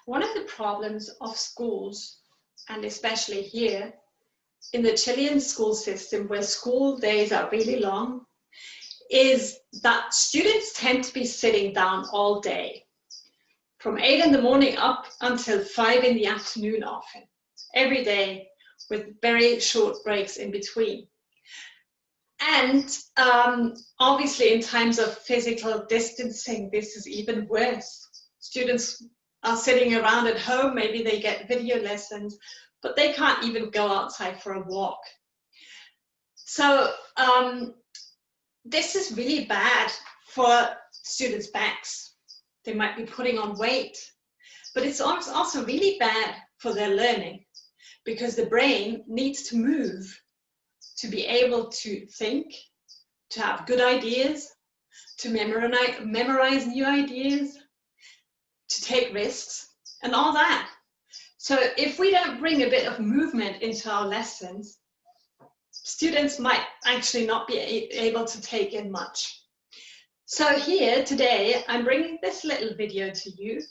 One of the problems of schools, and especially here in the Chilean school system where school days are really long, is that students tend to be sitting down all day, from 8 in the morning up until 5 in the afternoon often, every day, with very short breaks in between. And obviously in times of physical distancing, this is even worse. Students are sitting around at home, maybe they get video lessons, but they can't even go outside for a walk. So this is really bad for students' backs. They might be putting on weight, but it's also really bad for their learning because the brain needs to move to be able to think, to have good ideas, to memorize new ideas, to take risks, and all that. So if we don't bring a bit of movement into our lessons, students might actually not be able to take in much. So here today, I'm bringing this little video to you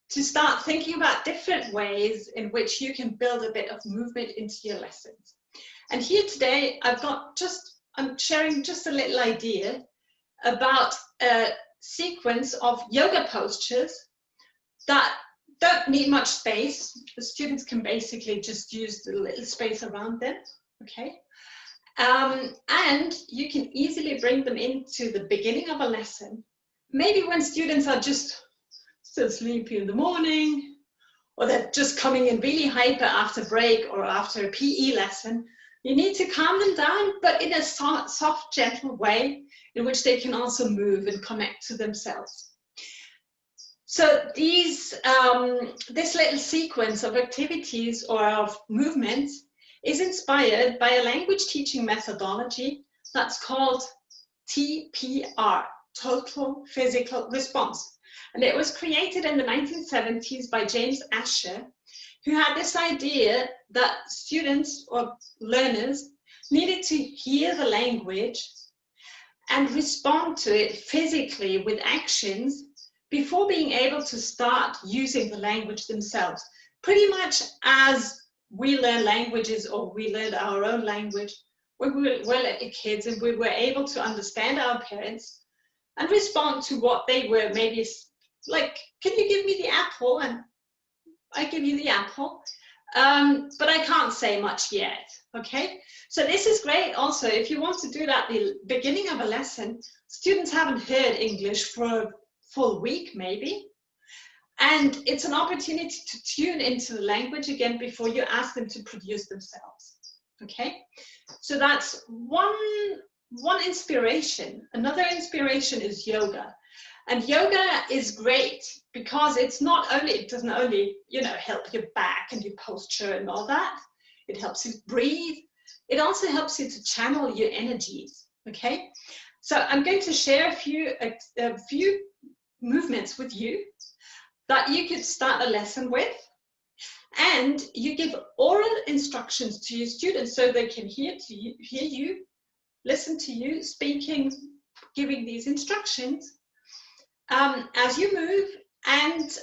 to start thinking about different ways in which you can build a bit of movement into your lessons. And here today, I'm sharing just a little idea about a sequence of yoga postures that don't need much space. The students can basically just use the little space around them, okay? And you can easily bring them into the beginning of a lesson. Maybe when students are just still sleepy in the morning, or they're just coming in really hyper after break or after a PE lesson, you need to calm them down, but in a soft, gentle way in which they can also move and connect to themselves. So this little sequence of activities or of movements is inspired by a language teaching methodology that's called TPR, Total Physical Response. And it was created in the 1970s by James Asher, who had this idea that students or learners needed to hear the language and respond to it physically with actions before being able to start using the language themselves. Pretty much as we learn languages, or we learned our own language when we were little kids, and we were able to understand our parents and respond to what they were, maybe like, can you give me the apple? And I give you the apple, but I can't say much yet, okay? So this is great also if you want to do that at the beginning of a lesson. Students haven't heard English for a full week maybe, and it's an opportunity to tune into the language again before you ask them to produce themselves, okay? So that's one inspiration. Another inspiration is yoga. And yoga is great because it doesn't only, help your back and your posture and all that. It helps you breathe. It also helps you to channel your energies, okay? So I'm going to share a few movements with you that you could start a lesson with. And you give oral instructions to your students so they can hear you, listen to you speaking, giving these instructions. As you move, and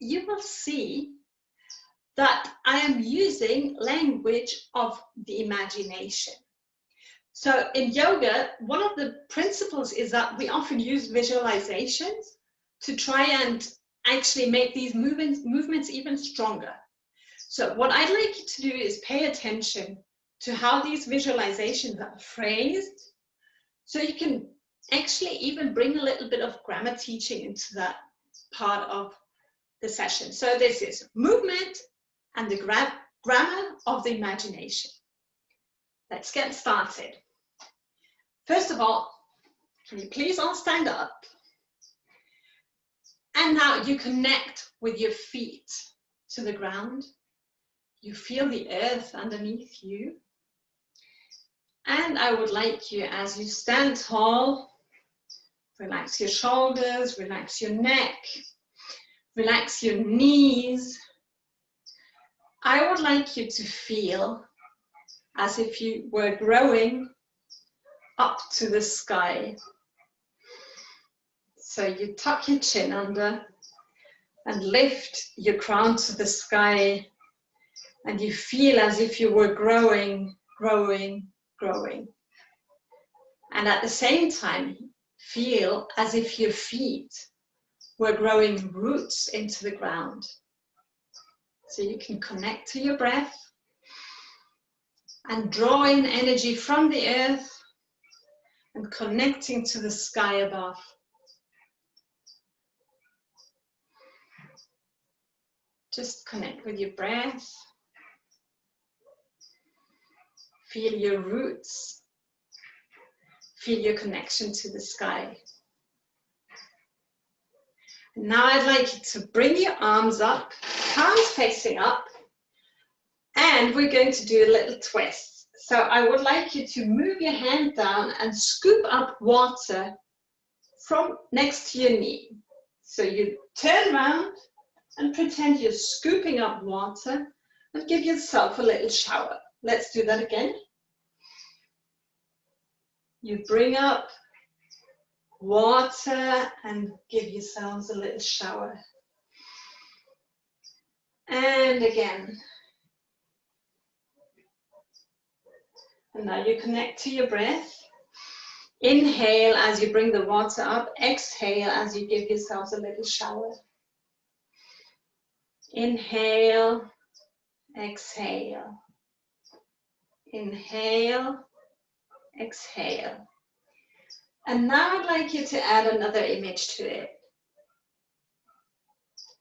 you will see that I am using language of the imagination. So in yoga, one of the principles is that we often use visualizations to try and actually make these movements even stronger. So what I'd like you to do is pay attention to how these visualizations are phrased, so you can actually even bring a little bit of grammar teaching into that part of the session. So this is movement and the grammar of the imagination. Let's get started. First of all, can you please all stand up? And now you connect with your feet to the ground. You feel the earth underneath you. And I would like you, as you stand tall, relax your shoulders, relax your neck, relax your knees. I would like you to feel as if you were growing up to the sky. So you tuck your chin under and lift your crown to the sky, and you feel as if you were growing, growing, growing. And at the same time, feel as if your feet were growing roots into the ground. So you can connect to your breath and draw in energy from the earth and connecting to the sky above. Just connect with your breath. Feel your roots. Feel your connection to the sky. Now I'd like you to bring your arms up, palms facing up, and we're going to do a little twist. So I would like you to move your hand down and scoop up water from next to your knee. So you turn around and pretend you're scooping up water and give yourself a little shower. Let's do that again. You bring up water and give yourselves a little shower. And again. And now you connect to your breath. Inhale as you bring the water up. Exhale as you give yourselves a little shower. Inhale, exhale. Inhale, exhale. And now I'd like you to add another image to it.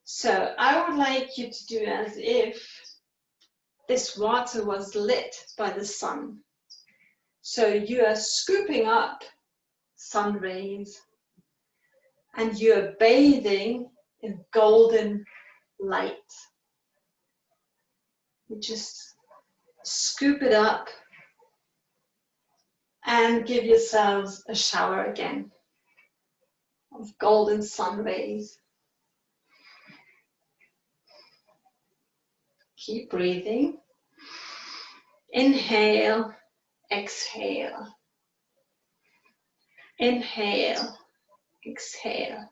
So I would like you to do as if this water was lit by the sun. So you are scooping up sun rays and you are bathing in golden light. You just scoop it up and give yourselves a shower again of golden sun rays. Keep breathing. Inhale, exhale. Inhale, exhale.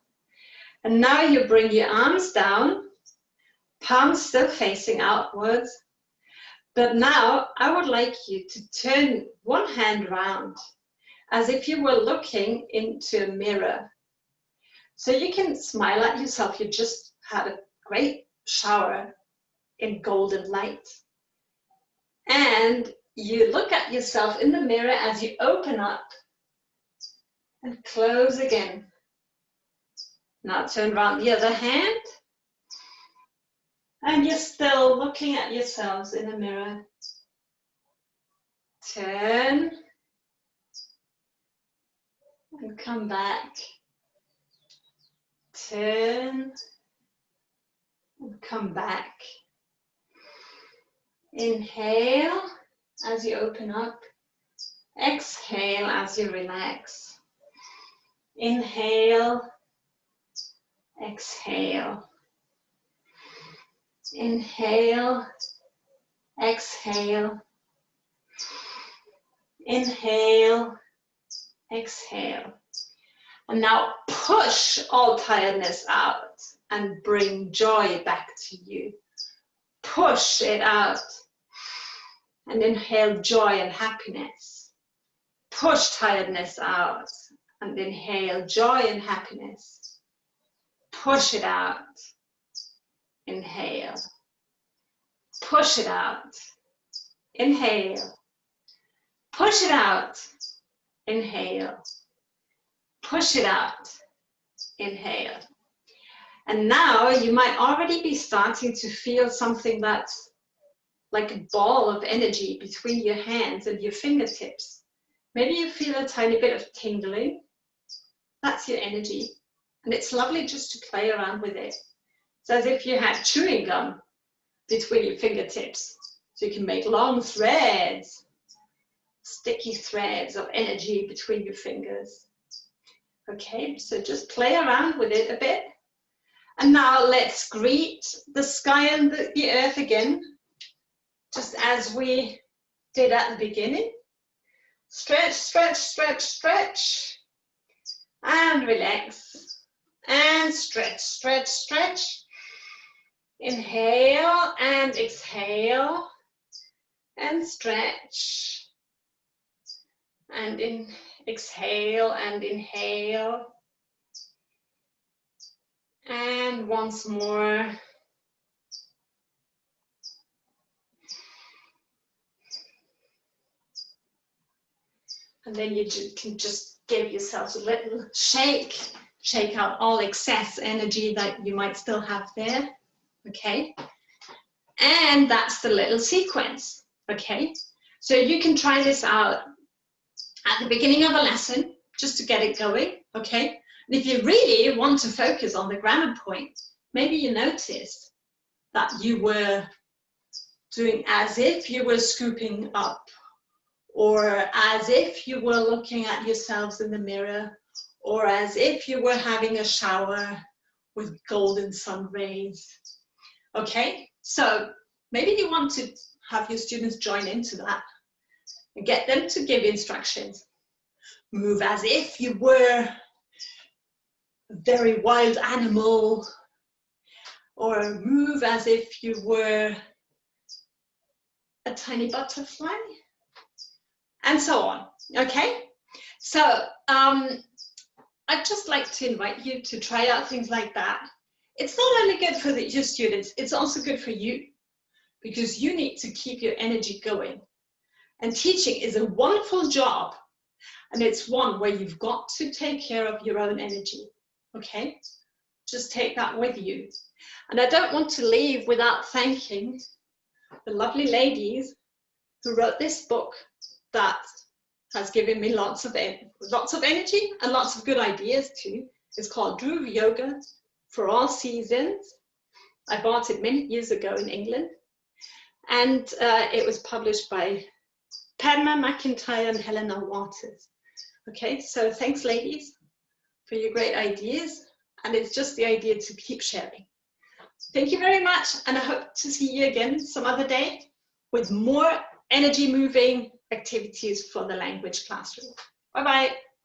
And now you bring your arms down, palms still facing outwards. But now I would like you to turn one hand round as if you were looking into a mirror. So you can smile at yourself. You just had a great shower in golden light. And you look at yourself in the mirror as you open up and close again. Now turn around the other hand. And you're still looking at yourselves in the mirror. Turn and come back. Turn and come back. Inhale as you open up. Exhale as you relax. Inhale, exhale. Inhale, exhale. Inhale, exhale. And now push all tiredness out and bring joy back to you. Push it out and inhale joy and happiness. Push tiredness out and inhale joy and happiness. Push it out. Inhale. Push it out. Inhale. Push it out. Inhale. Push it out. Inhale. And now you might already be starting to feel something that's like a ball of energy between your hands and your fingertips. Maybe you feel a tiny bit of tingling. That's your energy. And it's lovely just to play around with it. It's as if you had chewing gum between your fingertips. So you can make long threads, sticky threads of energy between your fingers. Okay, so just play around with it a bit. And now let's greet the sky and the earth again, just as we did at the beginning. Stretch, stretch, stretch, stretch, and relax. And stretch, stretch, stretch, Inhale and exhale and stretch. And exhale and inhale. And once more. And then you can just give yourself a little shake. Shake out all excess energy that you might still have there. Okay. And that's the little sequence. Okay. So you can try this out at the beginning of a lesson just to get it going. Okay. And if you really want to focus on the grammar point, maybe you noticed that you were doing as if you were scooping up, or as if you were looking at yourselves in the mirror, or as if you were having a shower with golden sun rays. Okay, so maybe you want to have your students join into that and get them to give instructions. Move as if you were a very wild animal, or move as if you were a tiny butterfly, and so on. Okay, so I'd just like to invite you to try out things like that. It's not only good for your students, it's also good for you, because you need to keep your energy going. And teaching is a wonderful job, and it's one where you've got to take care of your own energy. Okay, just take that with you. And I don't want to leave without thanking the lovely ladies who wrote this book that has given me lots of energy and lots of good ideas too. It's called Dhruv Yoga for All Seasons. I bought it many years ago in England, and it was published by Padma McIntyre and Helena Waters. Okay, so thanks ladies for your great ideas, and it's just the idea to keep sharing. Thank you very much, and I hope to see you again some other day with more energy moving activities for the language classroom. Bye bye.